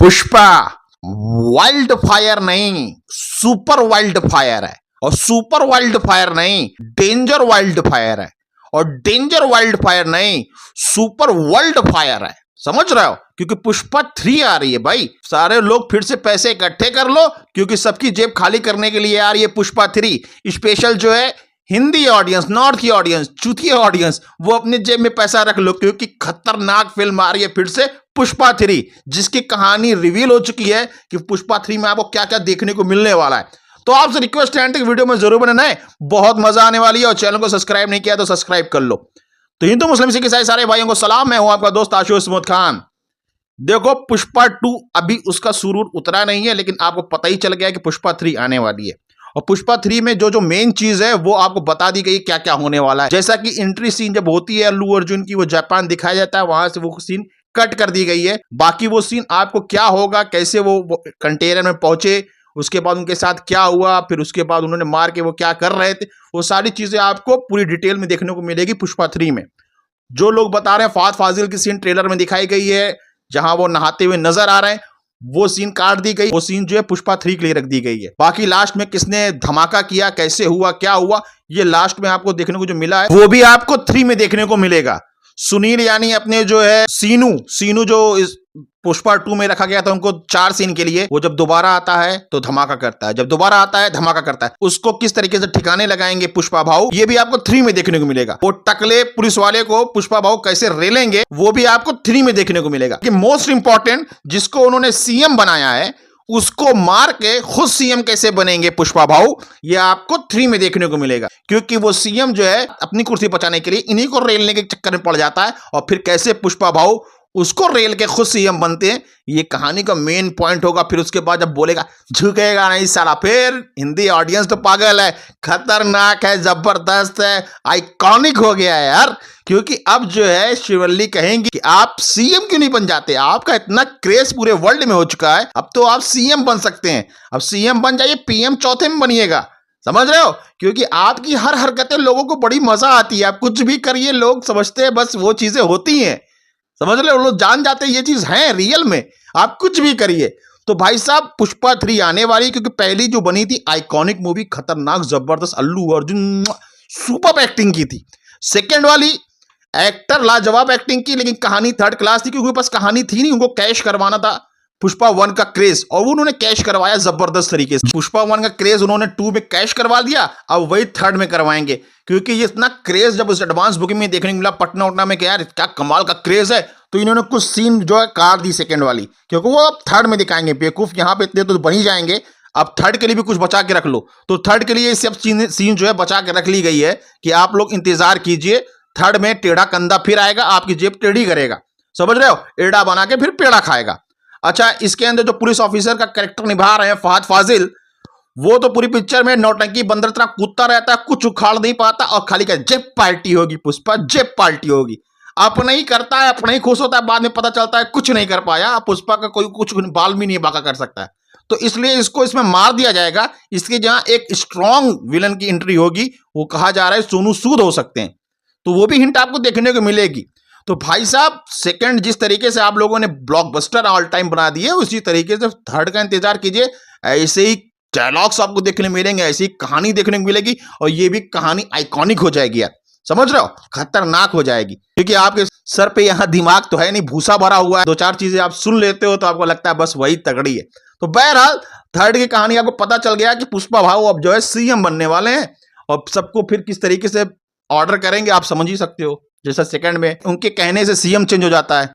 Pushpa wild fire नहीं, super wild fire है। और सुपर वाइल्ड फायर नहीं, डेंजर वाइल्ड फायर है। और डेंजर वाइल्ड फायर नहीं, सुपर वर्ल्ड फायर है। समझ रहे हो? क्योंकि पुष्पा 3 आ रही है भाई। सारे लोग फिर से पैसे इकट्ठे कर लो, क्योंकि सबकी जेब खाली करने के लिए आ रही है पुष्पा 3 स्पेशल। जो है हिंदी ऑडियंस, नॉर्थ की ऑडियंस, चूतिया ऑडियंस, वो अपने जेब में पैसा रख लो, क्योंकि खतरनाक फिल्म आ रही है फिर से पुष्पा 3, जिसकी कहानी रिवील हो चुकी है कि पुष्पा 3 में आपको क्या क्या देखने को मिलने वाला है। तो आपसे रिक्वेस्ट है कि वीडियो में जरूर बने, बहुत मजा आने वाली है। और चैनल को सब्सक्राइब नहीं किया तो सब्सक्राइब कर लो। तो हिंदू मुस्लिम सिख ईसाई सारे भाइयों को सलाम। मैं हूं आपका दोस्त आशुतोष खान। देखो, पुष्पा 2 अभी उसका सुरूर उतरा नहीं है, लेकिन आपको पता ही चल गया कि पुष्पा 3 आने वाली है। और पुष्पा 3 में जो मेन चीज है वो आपको बता दी गई क्या क्या होने वाला है। जैसा कि एंट्री सीन जब होती है अल्लू अर्जुन की, वो जापान दिखाया जाता है, वहां से वो सीन कट कर दी गई है। बाकी वो सीन आपको क्या होगा, कैसे वो कंटेनर में पहुंचे, उसके बाद उनके साथ क्या हुआ, फिर उसके बाद उन्होंने मार के वो क्या कर रहे थे, वो सारी चीजें आपको पूरी डिटेल में देखने को मिलेगी पुष्पा 3 में। जो लोग बता रहे हैं फहद फाजिल की सीन ट्रेलर में दिखाई गई है, जहां वो नहाते हुए नजर आ रहे हैं, वो सीन काट दी गई। वो सीन जो है पुष्पा 3 के लिए रख दी गई है। बाकी लास्ट में किसने धमाका किया, कैसे हुआ, क्या हुआ, ये लास्ट में आपको देखने को जो मिला है वो भी आपको 3 में देखने को मिलेगा। सुनील यानी अपने जो है सीनू जो इस पुष्पा 2 में रखा गया था उनको 4 सीन के लिए, वो जब दोबारा आता है तो धमाका करता है, जब दोबारा आता है धमाका करता है। उसको किस तरीके से ठिकाने लगाएंगे पुष्पा भाऊ, ये भी आपको 3 में देखने को मिलेगा। वो टकले पुलिस वाले को पुष्पा भाऊ कैसे रेलेंगे, वो भी आपको 3 में देखने को मिलेगा। कि मोस्ट इंपॉर्टेंट, जिसको उन्होंने सीएम बनाया है उसको मार के खुद सीएम कैसे बनेंगे पुष्पा भाऊ, ये आपको 3 में देखने को मिलेगा। क्योंकि वो सीएम जो है अपनी कुर्सी बचाने के लिए इन्हीं को रेलने के चक्कर में पड़ जाता है, और फिर कैसे पुष्पा भाऊ उसको रेल के खुद सीएम बनते हैं, ये कहानी का मेन पॉइंट होगा। फिर उसके बाद जब बोलेगा झुकेगा नहीं साला, फिर हिंदी ऑडियंस तो पागल है, खतरनाक है, जबरदस्त है, आइकॉनिक हो गया है यार। क्योंकि अब जो है शिवल्ली कहेंगी कि आप सीएम क्यों नहीं बन जाते, आपका इतना क्रेज पूरे वर्ल्ड में हो चुका है, अब तो आप सीएम बन सकते हैं। अब सीएम बन जाइए, पीएम चौथे में बनिएगा। समझ रहे हो? क्योंकि आपकी हर हरकतें लोगों को बड़ी मजा आती है। आप कुछ भी करिए, लोग समझते हैं बस वो चीजें होती हैं। समझ रहे हो? लोग जान जाते हैं ये चीज है रियल में। आप कुछ भी करिए। तो भाई साहब पुष्पा 3 आने वाली, क्योंकि पहली जो बनी थी आइकॉनिक मूवी, खतरनाक जबरदस्त, अल्लू अर्जुन सुपर एक्टिंग की थी। सेकंड वाली एक्टर लाजवाब एक्टिंग की, लेकिन कहानी थर्ड क्लास थी, क्योंकि उनके पास कहानी थी नहीं, उनको कैश करवाना था पुष्पा 1 का क्रेज, और वो उन्होंने कैश करवाया जबरदस्त तरीके से। पुष्पा 1 का क्रेज उन्होंने 2 में कैश करवा दिया, अब वही थर्ड में करवाएंगे। क्योंकि ये इतना क्रेज जब उस एडवांस बुकिंग में देखने को मिला पटना उटना में कि यार क्या कमाल का क्रेज है, तो इन्होंने कुछ सीन जो है काट दी सेकंड वाली, क्योंकि वो अब थर्ड में दिखाएंगे। बेवकूफ यहाँ पे इतने तो बन ही जाएंगे, अब थर्ड के लिए भी कुछ बचा के रख लो। तो थर्ड के लिए सब सीन जो है बचा के रख ली गई है कि आप लोग इंतजार कीजिए, थर्ड में टेढ़ा कंधा फिर आएगा, आपकी जेब टेढ़ी करेगा। समझ रहे हो? एड़ा बना के फिर पेड़ा खाएगा। अच्छा, इसके अंदर जो पुलिस ऑफिसर का कैरेक्टर निभा रहे हैं फहद फाजिल, वो तो पूरी पिक्चर में नौटंकी बंदर तरह कूदता रहता है, कुछ उखाड़ नहीं पाता, और खाली का जेब पार्टी होगी पुष्पा, जेब पार्टी होगी। अपना ही करता है, अपना ही खुश होता है, बाद में पता चलता है कुछ नहीं कर पाया। पुष्पा का कोई कुछ बाल भी नहीं बाका कर सकता है। तो इसलिए इसको इसमें मार दिया जाएगा। इसके जहां एक स्ट्रॉन्ग विलन की एंट्री होगी, वो कहा जा रहा है सोनू सूद हो सकते हैं, तो वो भी हिंट आपको देखने को मिलेगी। तो भाई साहब सेकंड जिस तरीके से आप लोगों ने ब्लॉकबस्टर ऑल टाइम बना दिए, उसी तरीके से थर्ड का इंतजार कीजिए। ऐसे ही डायलॉग्स आपको देखने मिलेंगे, ऐसी कहानी देखने को मिलेगी, और ये भी कहानी आइकॉनिक हो जाएगी यार। समझ रहे हो? खतरनाक हो जाएगी। क्योंकि आपके सर पे यहाँ दिमाग तो है नहीं, भूसा भरा हुआ है। 2-4 चीजें आप सुन लेते हो तो आपको लगता है बस वही तगड़ी है। तो बहरहाल थर्ड की कहानी आपको पता चल गया कि पुष्पा भाऊ अब जो है सीएम बनने वाले हैं, और सबको फिर किस तरीके से ऑर्डर करेंगे आप समझ ही सकते हो। जैसा सेकंड में उनके कहने से सीएम चेंज हो जाता है,